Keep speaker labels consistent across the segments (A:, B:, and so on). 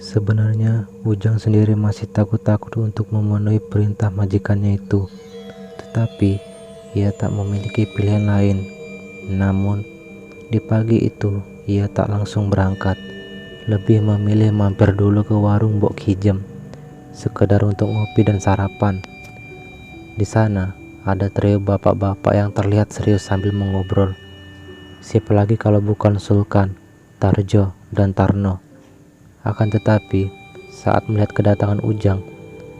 A: Sebenarnya Ujang sendiri masih takut-takut untuk memenuhi perintah majikannya itu, tetapi ia tak memiliki pilihan lain. Namun di pagi itu ia tak langsung berangkat, lebih memilih mampir dulu ke warung Mbok Kijem, sekedar untuk ngopi dan sarapan. Di sana ada trio bapak-bapak yang terlihat serius sambil mengobrol. Siapa lagi kalau bukan Sulkan, Tarjo, dan Tarno. Akan tetapi, saat melihat kedatangan Ujang,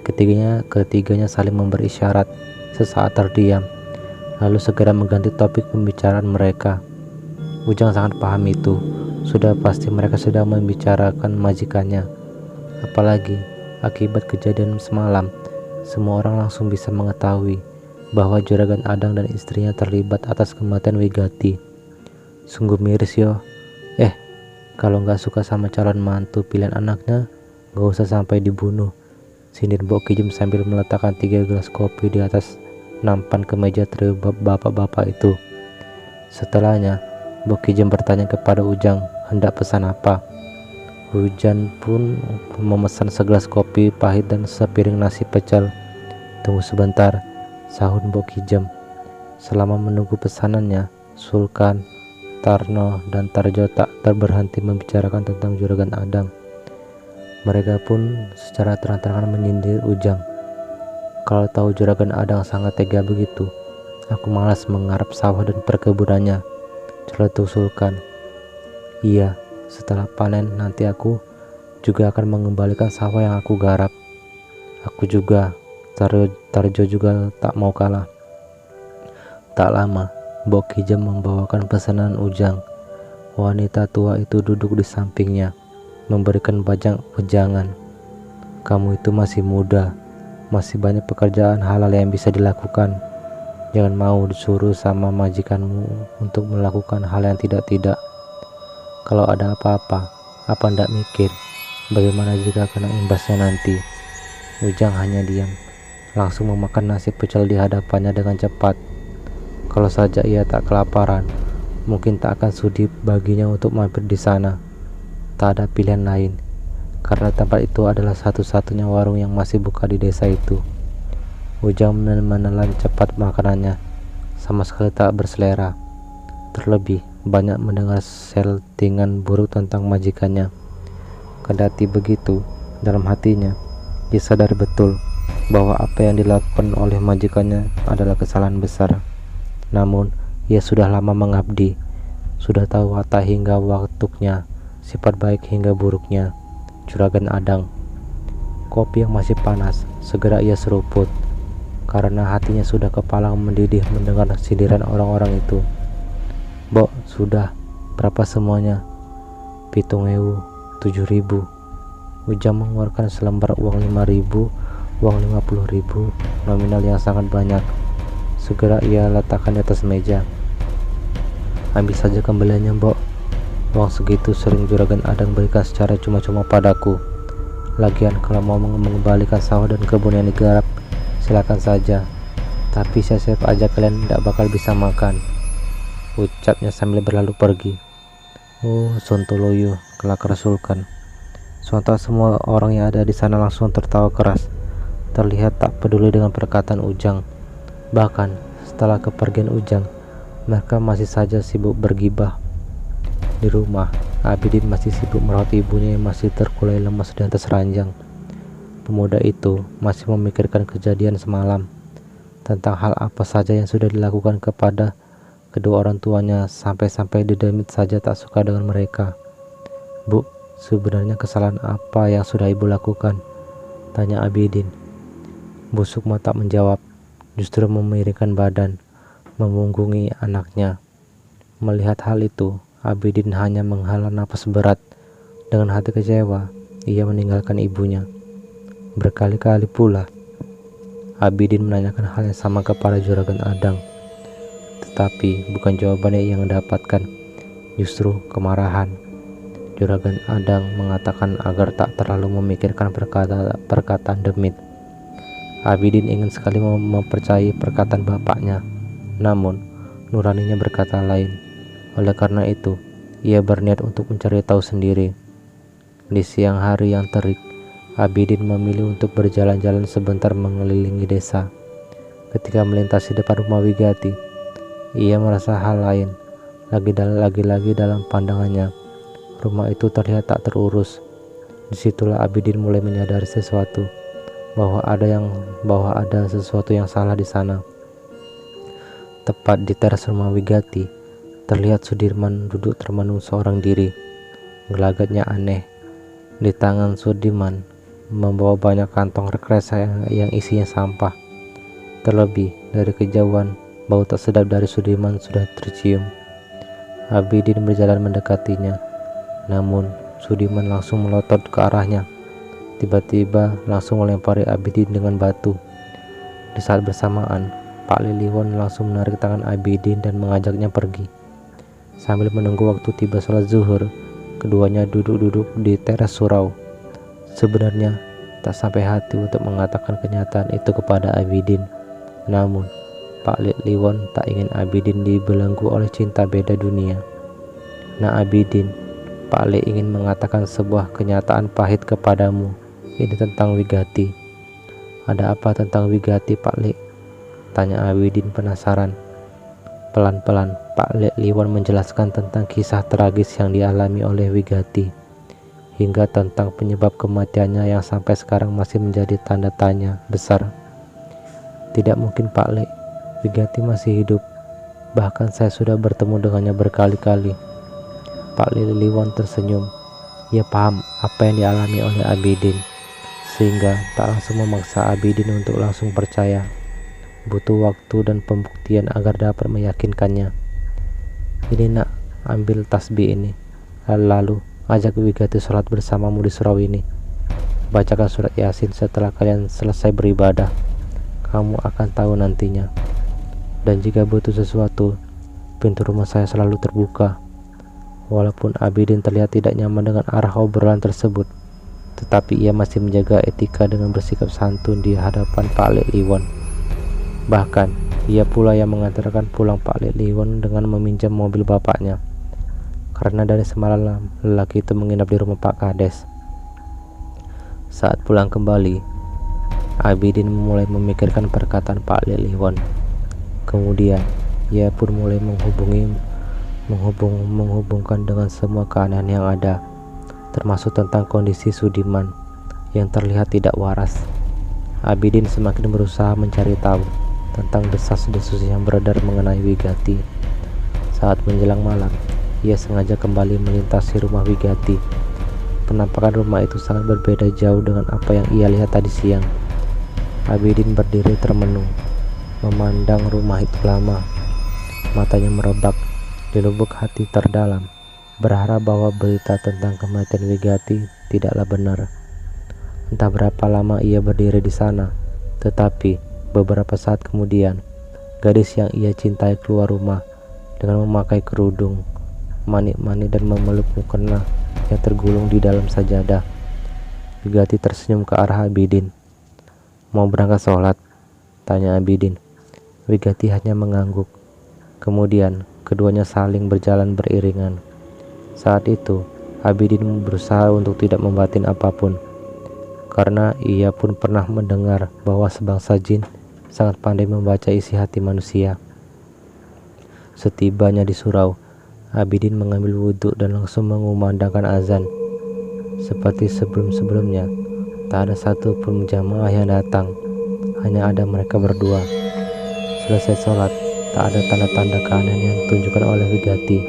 A: ketiganya saling memberi isyarat. Sesaat terdiam, lalu segera mengganti topik pembicaraan mereka. Ujang sangat paham itu. Sudah pasti mereka sedang membicarakan majikannya. Apalagi akibat kejadian semalam, semua orang langsung bisa mengetahui bahwa Juragan Adang dan istrinya terlibat atas kematian Wigati. Sungguh miris yo. Kalau nggak suka sama calon mantu pilihan anaknya, nggak usah sampai dibunuh, sindir Mbok Kijem sambil meletakkan 3 gelas kopi di atas nampan kemeja trio bapak-bapak itu. Setelahnya, Mbok Kijem bertanya kepada Ujang hendak pesan apa. Ujang pun memesan segelas kopi pahit dan sepiring nasi pecel. Tunggu sebentar, sahut Mbok Kijem. Selama menunggu pesanannya, Sulkan, Tarno, dan Tarjo tak berhenti membicarakan tentang Juragan Adang. Mereka pun secara terang-terangan menyindir Ujang. Kalau tahu Juragan Adang sangat tega begitu, aku malas menggarap sawah dan perkebunannya, celetuk Sulkan. Iya, setelah panen nanti aku juga akan mengembalikan sawah yang aku garap. Aku juga, Tarjo juga tak mau kalah. Tak lama, Mbok Kijem membawakan pesanan Ujang. Wanita tua itu duduk di sampingnya, memberikan wejangan. Kamu itu masih muda, masih banyak pekerjaan halal yang bisa dilakukan. Jangan mau disuruh sama majikanmu untuk melakukan hal yang tidak-tidak. Kalau ada apa-apa, apa ndak mikir bagaimana jika kena imbasnya nanti? Ujang hanya diam, langsung memakan nasi pecel di hadapannya dengan cepat. Kalau saja ia tak kelaparan, mungkin tak akan sudi baginya untuk mampir di sana. Tak ada pilihan lain, karena tempat itu adalah satu-satunya warung yang masih buka di desa itu. Ujang menelan cepat makanannya, sama sekali tak berselera. Terlebih banyak mendengar seltingan buruk tentang majikannya. Kendati begitu, dalam hatinya dia sadar betul bahwa apa yang dilakukan oleh majikannya adalah kesalahan besar. Namun, ia sudah lama mengabdi, sudah tahu watak hingga watuknya, sifat baik hingga buruknya Juragan Adang. Kopi yang masih panas segera ia seruput, karena hatinya sudah kepalang mendidih mendengar sindiran orang-orang itu. Mbok, sudah, berapa semuanya? 7.000. Ujang mengeluarkan selembar uang 5.000, uang 50.000, nominal yang sangat banyak. Segera ia letakkan di atas meja. Ambil saja kembaliannya, Mbok. Uang segitu sering Juragan Adang berikan secara cuma-cuma padaku. Lagian kalau mau mengembalikan sawah dan kebun yang digarap, silakan saja. Tapi siapa aja kalian tidak bakal bisa makan, ucapnya sambil berlalu pergi. Oh, sontoloyo, kelakar Sulkan. Sontak semua orang yang ada di sana langsung tertawa keras. Terlihat tak peduli dengan perkataan Ujang. Bahkan setelah kepergian Ujang, mereka masih saja sibuk bergibah. Di rumah, Abidin masih sibuk merawat ibunya yang masih terkulai lemas di atas ranjang. Pemuda itu masih memikirkan kejadian semalam, tentang hal apa saja yang sudah dilakukan kepada kedua orang tuanya, sampai-sampai Dedemit saja tak suka dengan mereka. Bu, sebenarnya kesalahan apa yang sudah ibu lakukan? Tanya Abidin. Bu Sukma tak menjawab, justru memiringkan badan, memunggungi anaknya. Melihat hal itu, Abidin hanya menghela napas berat. Dengan hati kecewa, ia meninggalkan ibunya. Berkali-kali pula, Abidin menanyakan hal yang sama kepada Juragan Adang. Tetapi bukan jawaban yang ia dapatkan, justru kemarahan. Juragan Adang mengatakan agar tak terlalu memikirkan perkataan Demit. Abidin ingin sekali mempercayai perkataan bapaknya, namun nuraninya berkata lain. Oleh karena itu, ia berniat untuk mencari tahu sendiri. Di siang hari yang terik, Abidin memilih untuk berjalan-jalan sebentar mengelilingi desa. Ketika melintasi depan rumah Wigati, ia merasa hal lain. Lagi-lagi dalam pandangannya, rumah itu terlihat tak terurus. Disitulah Abidin mulai menyadari sesuatu, bahwa ada sesuatu yang salah di sana. Tepat di teras rumah Wigati, terlihat Sudirman duduk termenung seorang diri. Gelagatnya aneh. Di tangan Sudirman membawa banyak kantong rekresa yang isinya sampah. Terlebih dari kejauhan, bau tak sedap dari Sudirman sudah tercium. Abidin berjalan mendekatinya, namun Sudirman langsung melotot ke arahnya. Tiba-tiba langsung melempari Abidin dengan batu. Di saat bersamaan, Pak Liliwon langsung menarik tangan Abidin dan mengajaknya pergi. Sambil menunggu waktu tiba sholat zuhur, keduanya duduk-duduk di teras surau. Sebenarnya tak sampai hati untuk mengatakan kenyataan itu kepada Abidin. Namun Pak Liliwon tak ingin Abidin dibelenggu oleh cinta beda dunia. Nah Abidin, Pak Li ingin mengatakan sebuah kenyataan pahit kepadamu. Ini tentang Wigati. Ada apa tentang Wigati, Pak Li? Tanya Abidin penasaran. Pelan-pelan Pak Liliwon menjelaskan tentang kisah tragis yang dialami oleh Wigati, hingga tentang penyebab kematiannya yang sampai sekarang masih menjadi tanda tanya besar. Tidak mungkin, Pak Li. Wigati masih hidup. Bahkan saya sudah bertemu dengannya berkali-kali. Pak Liliwon tersenyum. Ia paham apa yang dialami oleh Abidin, sehingga tak langsung memaksa Abidin untuk langsung percaya. Butuh waktu dan pembuktian agar dapat meyakinkannya. Ini nak, ambil tasbih ini, lalu ajak Wigati sholat bersamamu di surau ini. Bacakan surat Yasin setelah kalian selesai beribadah. Kamu akan tahu nantinya. Dan jika butuh sesuatu, pintu rumah saya selalu terbuka. Walaupun Abidin terlihat tidak nyaman dengan arah obrolan tersebut, tetapi ia masih menjaga etika dengan bersikap santun di hadapan Pak Liliwon. Bahkan ia pula yang mengantarkan pulang Pak Liliwon dengan meminjam mobil bapaknya, karena dari semalam lelaki itu menginap di rumah Pak Kades. Saat pulang kembali, Abidin mulai memikirkan perkataan Pak Liliwon. Kemudian ia pun mulai menghubungkan dengan semua keanehan yang ada, termasuk tentang kondisi Sudirman yang terlihat tidak waras. Abidin semakin berusaha mencari tahu tentang desas-desus yang beredar mengenai Wigati. Saat menjelang malam, ia sengaja kembali melintasi rumah Wigati. Penampakan rumah itu sangat berbeda jauh dengan apa yang ia lihat tadi siang. Abidin berdiri termenung, memandang rumah itu lama. Matanya merebak. Di lubuk hati terdalam, berharap bahwa berita tentang kematian Wigati tidaklah benar. Entah berapa lama ia berdiri di sana, tetapi beberapa saat kemudian, gadis yang ia cintai keluar rumah dengan memakai kerudung, manik-manik dan memeluk mukena yang tergulung di dalam sajadah. Wigati tersenyum ke arah Abidin. Mau berangkat sholat? Tanya Abidin. Wigati hanya mengangguk. Kemudian keduanya saling berjalan beriringan. Saat itu Abidin berusaha untuk tidak membatin apapun, karena ia pun pernah mendengar bahwa sebangsa jin sangat pandai membaca isi hati manusia. Setibanya di surau, Abidin mengambil wudhu dan langsung mengumandangkan azan. Seperti sebelum-sebelumnya, tak ada satu pun jamaah yang datang, hanya ada mereka berdua. Selesai sholat, tak ada tanda-tanda keanehan yang ditunjukkan oleh Wigati.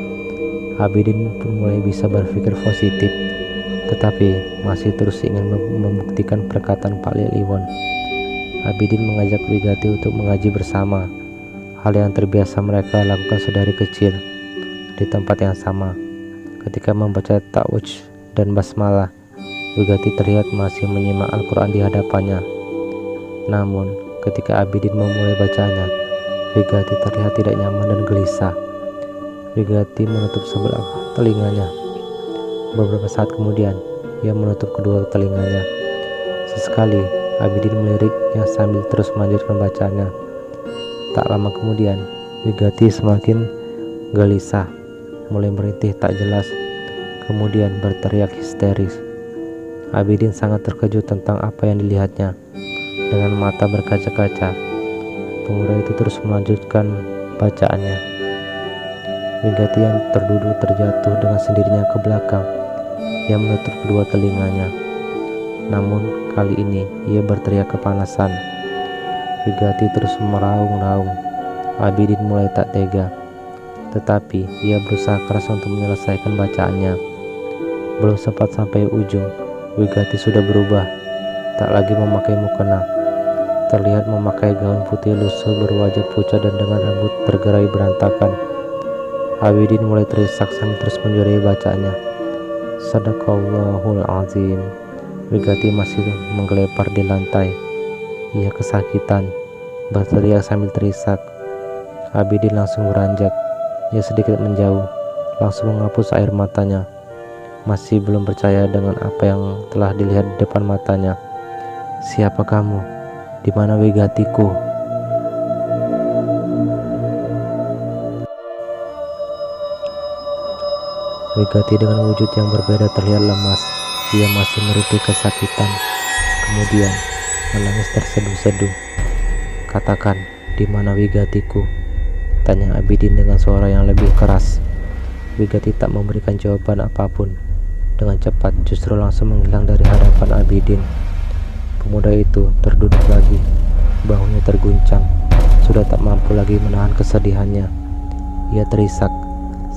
A: Abidin pun mulai bisa berpikir positif, tetapi masih terus ingin membuktikan perkataan Pak Liliwon. Abidin mengajak Wigati untuk mengaji bersama, hal yang terbiasa mereka lakukan sedari kecil. Di tempat yang sama, ketika membaca ta'awudz dan basmalah, Wigati terlihat masih menyimak Al-Quran di hadapannya. Namun, ketika Abidin memulai bacanya, Wigati terlihat tidak nyaman dan gelisah. Wigati menutup sebelah telinganya. Beberapa saat kemudian, ia menutup kedua telinganya. Sesekali, Abidin meliriknya sambil terus melanjutkan bacanya. Tak lama kemudian, Wigati semakin gelisah, mulai merintih tak jelas, kemudian berteriak histeris. Abidin sangat terkejut tentang apa yang dilihatnya. Dengan mata berkaca-kaca, pemuda itu terus melanjutkan bacaannya. Wigati yang terduduk terjatuh dengan sendirinya ke belakang. Ia menutup kedua telinganya. Namun kali ini ia berteriak kepanasan. Wigati terus meraung-raung. Abidin mulai tak tega, tetapi ia berusaha keras untuk menyelesaikan bacaannya. Belum sempat sampai ujung, Wigati sudah berubah. Tak lagi memakai mukena, terlihat memakai gaun putih lusuh berwajah pucat dan dengan rambut tergerai berantakan. Abidin mulai terisak sambil terus menjurai bacaannya. Sadaqallahul azim. Wigati masih menggelepar di lantai. Ia kesakitan, berteriak sambil terisak. Abidin langsung beranjak. Ia sedikit menjauh, langsung menghapus air matanya. Masih belum percaya dengan apa yang telah dilihat di depan matanya. Siapa kamu? Di mana Wigatiku? Wigati dengan wujud yang berbeda terlihat lemas. Ia masih merintih kesakitan. Kemudian menangis terseduh-seduh. Katakan, di mana Wigatiku? Tanya Abidin dengan suara yang lebih keras. Wigati tak memberikan jawaban apapun. Dengan cepat justru langsung menghilang dari hadapan Abidin. Pemuda itu terduduk lagi. Bahunya terguncang. Sudah tak mampu lagi menahan kesedihannya. Ia terisak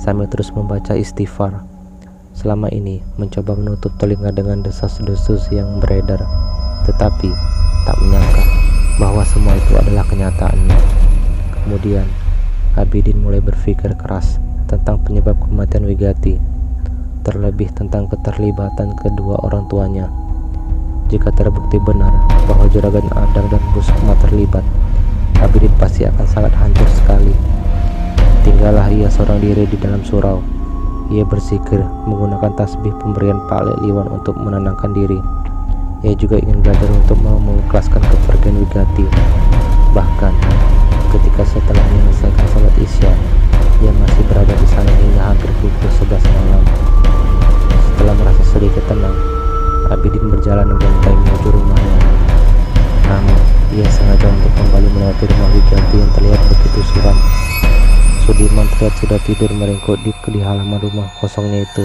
A: sambil terus membaca istighfar. Selama ini mencoba menutup telinga dengan desas-desus yang beredar, tetapi tak menyangka bahwa semua itu adalah kenyataannya. Kemudian Abidin mulai berpikir keras tentang penyebab kematian Wigati, terlebih tentang keterlibatan kedua orang tuanya. Jika terbukti benar bahwa Juragan Adang dan Bu Sukma terlibat, Abidin pasti akan sangat hancur sekali. Tinggallah ia seorang diri di dalam surau. Ia berzikir menggunakan tasbih pemberian Pak Lek Liwan untuk menenangkan diri. Ia juga ingin belajar untuk mengikhlaskan kepergian Wigati. Bahkan ketika setelah menyelesaikan salat Isya, ia masih berada di sana hingga hampir pukul 11 malam. Setelah merasa sedikit tenang, Abidin berjalan melantai menuju rumahnya. Namun ia sengaja untuk kembali melewati rumah Wigati yang terlihat begitu suram. Sudiman terlihat sudah tidur meringkuk di halaman rumah kosongnya itu.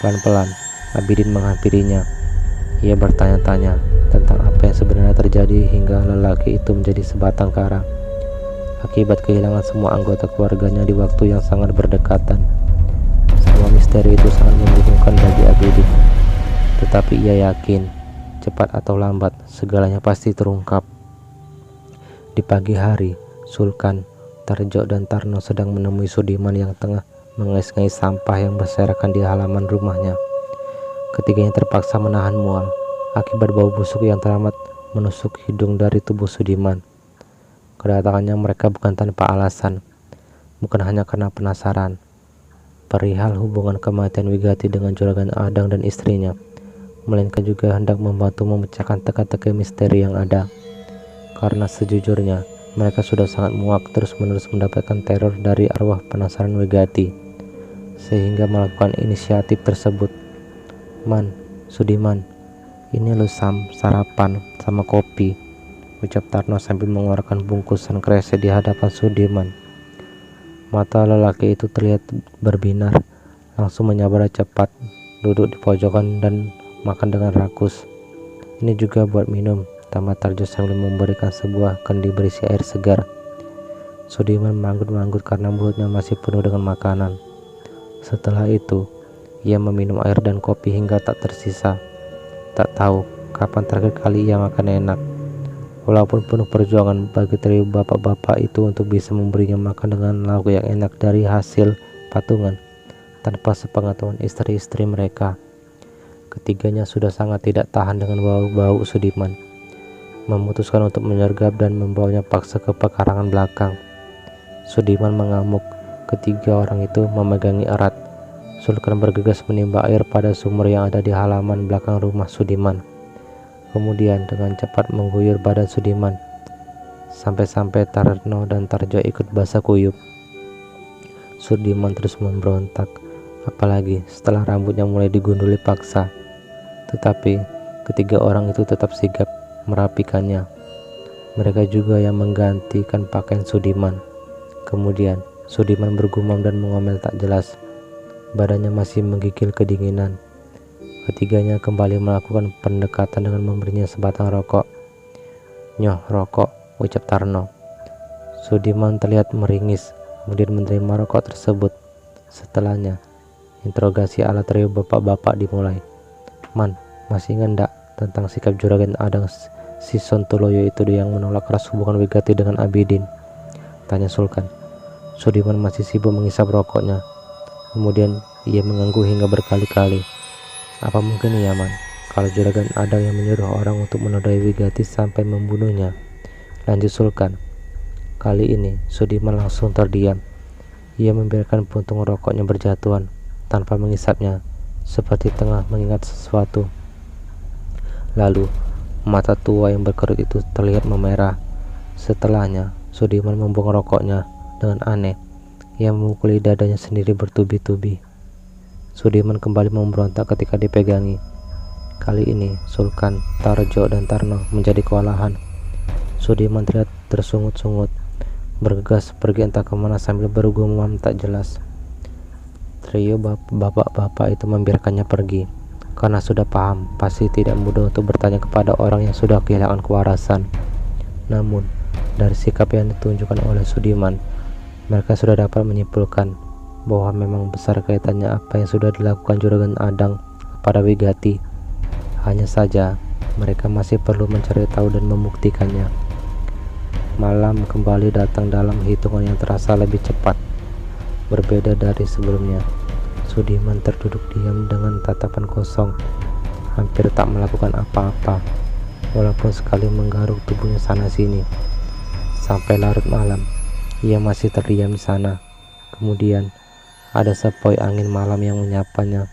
A: Pelan-pelan Abidin menghampirinya. Ia bertanya-tanya tentang apa yang sebenarnya terjadi hingga lelaki itu menjadi sebatang kara akibat kehilangan semua anggota keluarganya di waktu yang sangat berdekatan. Semua misteri itu sangat membingungkan bagi Abidin, tetapi ia yakin cepat atau lambat segalanya pasti terungkap. Di pagi hari, Sulkan, Tarjo dan Tarno sedang menemui Sudiman yang tengah mengais-ngais sampah yang berserakan di halaman rumahnya. Ketiganya terpaksa menahan mual akibat bau busuk yang teramat menusuk hidung dari tubuh Sudiman. Kedatangannya mereka bukan tanpa alasan, bukan hanya karena penasaran perihal hubungan kematian Wigati dengan Juragan Adang dan istrinya, melainkan juga hendak membantu memecahkan teka-teki misteri yang ada. Karena sejujurnya mereka sudah sangat muak terus-menerus mendapatkan teror dari arwah penasaran Wigati, sehingga melakukan inisiatif tersebut. Man, Sudiman, ini lu sarapan sama kopi, ucap Tarno sambil mengeluarkan bungkusan kresek di hadapan Sudiman. Mata lelaki itu terlihat berbinar, langsung menyabar cepat, duduk di pojokan dan makan dengan rakus. Ini juga buat minum, tambah Tarjo sambil memberikan sebuah kendi berisi air segar. Sudiman manggut-manggut karena mulutnya masih penuh dengan makanan. Setelah itu, ia meminum air dan kopi hingga tak tersisa. Tak tahu kapan terakhir kali ia makan enak. Walaupun penuh perjuangan bagi trio bapak-bapak itu untuk bisa memberinya makan dengan lauk yang enak dari hasil patungan, tanpa sepengetahuan istri-istri mereka. Ketiganya sudah sangat tidak tahan dengan bau-bau Sudiman, memutuskan untuk menyergap dan membawanya paksa ke pekarangan belakang. Sudiman mengamuk. Ketiga orang itu memegangi erat. Sulkan bergegas menimba air pada sumur yang ada di halaman belakang rumah Sudiman. Kemudian dengan cepat mengguyur badan Sudiman, sampai-sampai Tarno dan Tarjo ikut basah kuyup. Sudiman terus memberontak, apalagi setelah rambutnya mulai digunduli paksa. Tetapi ketiga orang itu tetap sigap merapikannya. Mereka juga yang menggantikan pakaian Sudiman. Kemudian Sudiman bergumam dan mengomel tak jelas. Badannya masih menggigil kedinginan. Ketiganya kembali melakukan pendekatan dengan memberinya sebatang rokok. "Nyoh, rokok," ucap Tarno. Sudiman terlihat meringis, kemudian menerima rokok tersebut. Setelahnya, interogasi ala trio bapak-bapak dimulai. "Man, masih ingat ndak tentang sikap Juragan Adang si Sontoloyo itu yang menolak keras hubungan Wigati dengan Abidin?" tanya Sulkan. Sudiman masih sibuk mengisap rokoknya. Kemudian ia mengangguk hingga berkali-kali. "Apa mungkin ya, Man, kalau Juragan Adang yang menyuruh orang untuk menodai Wigati sampai membunuhnya?" lanjut Sulkan. Kali ini Sudiman langsung terdiam. Ia membiarkan puntung rokoknya berjatuhan tanpa mengisapnya, seperti tengah mengingat sesuatu. Lalu mata tua yang berkerut itu terlihat memerah. Setelahnya Sudiman membuang rokoknya dengan aneh. Ia memukuli dadanya sendiri bertubi-tubi. Sudiman kembali memberontak ketika dipegangi. Kali ini Sulkan, Tarjo, dan Tarno menjadi kewalahan. Sudiman terlihat tersungut-sungut, bergegas pergi entah kemana sambil bergumam tak jelas. Trio bapak-bapak itu membiarkannya pergi, karena sudah paham pasti tidak mudah untuk bertanya kepada orang yang sudah kehilangan kewarasan. Namun, dari sikap yang ditunjukkan oleh Sudiman, mereka sudah dapat menyimpulkan bahwa memang besar kaitannya apa yang sudah dilakukan Juragan Adang kepada Wigati. Hanya saja mereka masih perlu mencari tahu dan membuktikannya. Malam kembali datang dalam hitungan yang terasa lebih cepat. Berbeda dari sebelumnya, Sudiman terduduk diam dengan tatapan kosong, hampir tak melakukan apa-apa, walaupun sekali menggaruk tubuhnya sana-sini. Sampai larut malam, ia masih terdiam di sana. Kemudian ada sepoi angin malam yang menyapanya.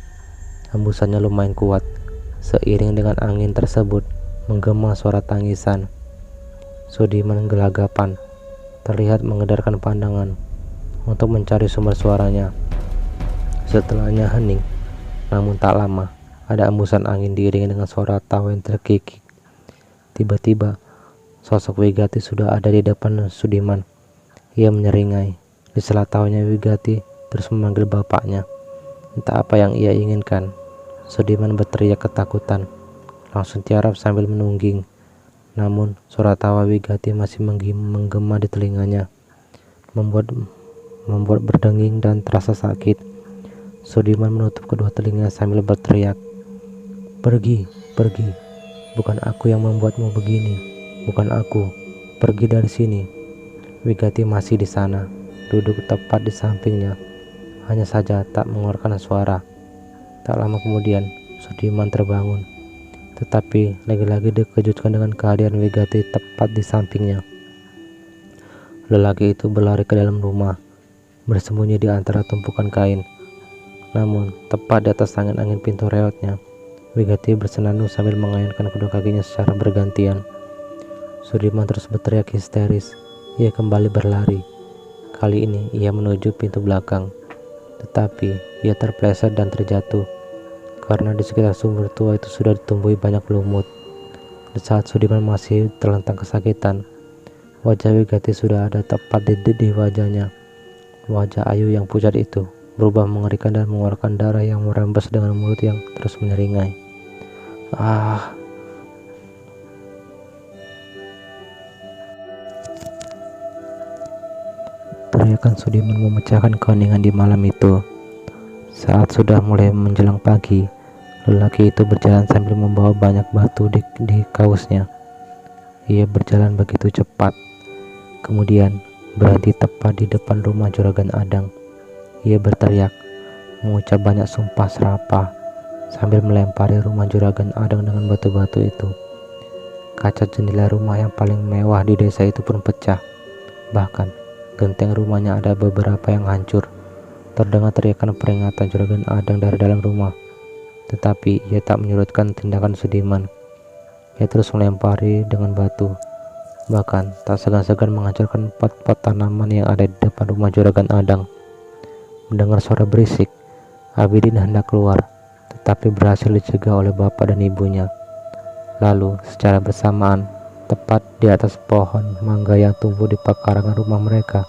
A: Hembusannya lumayan kuat. Seiring dengan angin tersebut, menggema suara tangisan. Sudiman gelagapan, terlihat mengedarkan pandangan untuk mencari sumber suaranya. Setelahnya hening, namun tak lama, ada embusan angin diiringi dengan suara tawa yang terkikik. Tiba-tiba, sosok Wigati sudah ada di depan Sudiman. Ia menyeringai. Di sela tawanya Wigati terus memanggil bapaknya. Entah apa yang ia inginkan. Sudiman berteriak ketakutan, langsung tiarap sambil menungging. Namun suara tawa Wigati masih menggema di telinganya, membuat berdenging dan terasa sakit. Sudiman menutup kedua telinganya sambil berteriak, "Pergi, pergi. Bukan aku yang membuatmu begini. Bukan aku. Pergi dari sini." Wigati masih di sana, duduk tepat di sampingnya, hanya saja tak mengeluarkan suara. Tak lama kemudian, Sudiman terbangun, tetapi lagi-lagi dikejutkan dengan kehadiran Wigati tepat di sampingnya. Lelaki itu berlari ke dalam rumah, bersembunyi di antara tumpukan kain. Namun, tepat di atas angin-angin pintu reotnya, Wigati bersenandung sambil mengayunkan kedua kakinya secara bergantian. Sudiman terus berteriak histeris. Ia kembali berlari. Kali ini ia menuju pintu belakang, tetapi ia terpleset dan terjatuh, karena di sekitar sumur tua itu sudah ditumbuhi banyak lumut. Di saat Sudiman masih terlentang kesakitan, wajah Wigati sudah ada tepat di wajahnya. Wajah Ayu yang pucat itu berubah mengerikan dan mengeluarkan darah yang merembes dengan mulut yang terus menyeringai. "Ah!" Teriakan Sudiman memecahkan keheningan di malam itu. Saat sudah mulai menjelang pagi, lelaki itu berjalan sambil membawa banyak batu di kaosnya. Ia berjalan begitu cepat, kemudian berhenti tepat di depan rumah Juragan Adang. Ia berteriak, mengucap banyak sumpah serapah, sambil melempari rumah Juragan Adang dengan batu-batu itu. Kaca jendela rumah yang paling mewah di desa itu pun pecah. Bahkan genteng rumahnya ada beberapa yang hancur. Terdengar teriakan peringatan Juragan Adang dari dalam rumah, tetapi ia tak menyurutkan tindakan Sudiman. Ia terus melempari dengan batu, bahkan tak segan-segan menghancurkan pot-pot tanaman yang ada di depan rumah Juragan Adang. Mendengar suara berisik, Abidin hendak keluar, tetapi berhasil dicegah oleh bapak dan ibunya. Lalu secara bersamaan, tepat di atas pohon mangga yang tumbuh di pekarangan rumah mereka,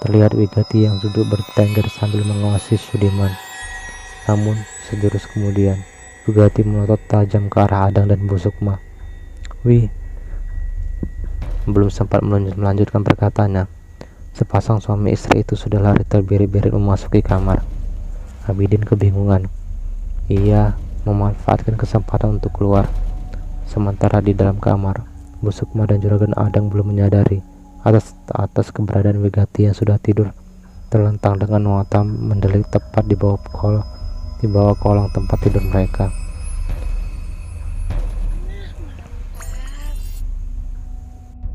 A: terlihat Wigati yang duduk bertengger sambil mengawasi Sudirman. Namun sejurus kemudian, Wigati melotot tajam ke arah Adang dan Bu Sukma. "Wih," belum sempat melanjutkan perkataannya, sepasang suami istri itu sudah lari terbirit-birit memasuki kamar. Abidin kebingungan. Ia memanfaatkan kesempatan untuk keluar. Sementara di dalam kamar, Bu Sukma dan Juragan Adang belum menyadari atas keberadaan Wigati yang sudah tidur terlentang dengan mata mendelik tepat di bawah kolong tempat tidur mereka.